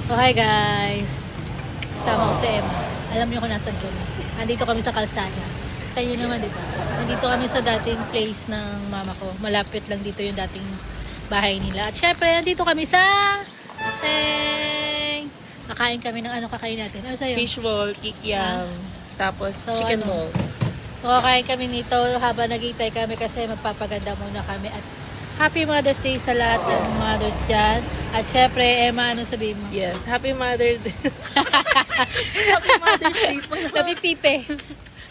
Oh, hi guys! Kasama ko si Emma. Alam niyo kung nasan kami. Nandito kami sa kalsada. Tayo naman, di ba? Nandito kami sa dating place ng mama ko. Malapit lang dito yung dating bahay nila. At syempre, nandito kami sa Teng! Kakain kami ng ano kakain natin. Ano sa'yo? Fishball, kikiam, tapos So, chicken ano? ball. So, kakain kami nito habang nagintay kami kasi magpapaganda muna kami. At Happy Mother's Day sa lahat ng mothers dyan. At syempre, Emma, ano sabihin mo? Yes, Happy Mother's Day. Happy Mother's Day po. Napipipe.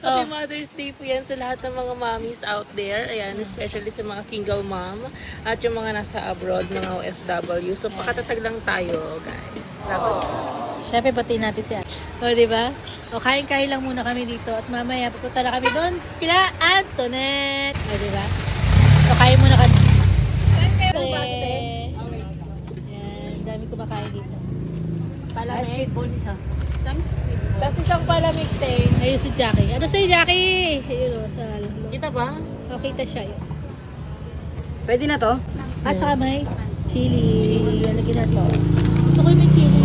Happy Mother's Day po yan sa lahat ng mga mommies out there. Ayan, especially sa mga single mom at yung mga nasa abroad, mga OFW. So, pakatatag lang tayo, guys. Syempre, batiin natin siya. O, diba? O, kain-kain lang muna kami dito. At mamaya, pupunta na kami doon. Sila, Antoinette. O, diba? So, kain muna kami. Ayan, dami kumakain dito. Palamig. Tapos isang palamig, te. Ayun si Jackie. Ano sa'yo, Jackie? Ayun o, sa lalo. Kita ba? O, kita siya yun. Pwede na to? At saka may chili. Lagyan na to. Gusto ko yung may chili.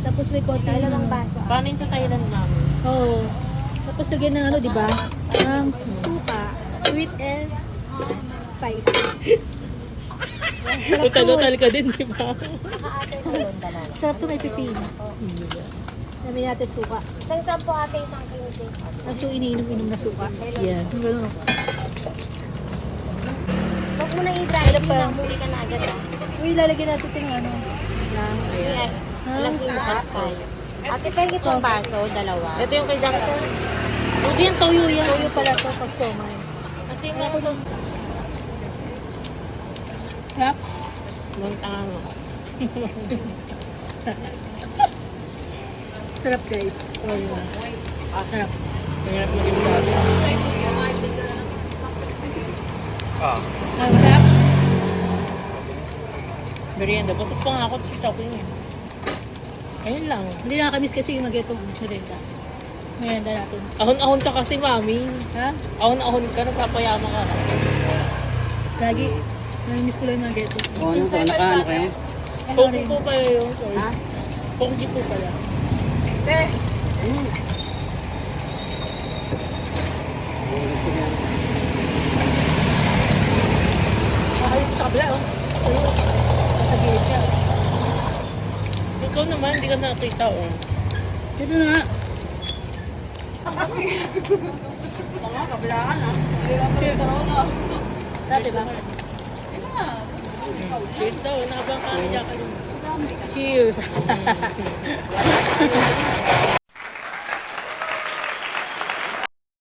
Tapos may konti ng baso. Paano yung sa Thailand namin? Oo. Tapos lagyan ng ano, di ba? Ng suka. Sweet and spicy. Utal-utal ka din, di ba? Sarap to, may pipino. Dami natin suka. Isang sampo ate, isang kinti. Tapos yung iniinom-inom na suka. Yes. Yung ganun. Huwag mo nang i-dry, lang muli ka na agad ah. Uy, lalagyan natin ito ng ano. Ayan. Alas yung bukas tayo. Ate, pwede pong baso, dalawa. Ito yung kay Jackson. Hindi yung toyo yan. Toyo pala to pag somay. Kasi yung mga sa... Sarap? Muntangan mo. Sarap guys. Oh, diba? Sarap. Mahirap maging bago. Sarap. Merienda. Busog pa nga ako. Sita ko yun eh. Ayun lang. Hindi nakakamiss kasi yung mag-etong merienda. Merienda natin. Ahon-ahon ka kasi, mami. Ha? Ahon-ahon ka. Nagpapayama ka. Lagi. Namimiss ko lang yung mag-eto. O ano to? Nakaano kayo? Pogi po pala yung sorry. Ha? Pogi po pala. Ayun sa kabila, oh. Ayun. Sa gilid siya. Ikaw naman, hindi ka nakita, oh. Dito na nga. Dati ba? Cheers daw, nakabang ka niya ka. Cheers!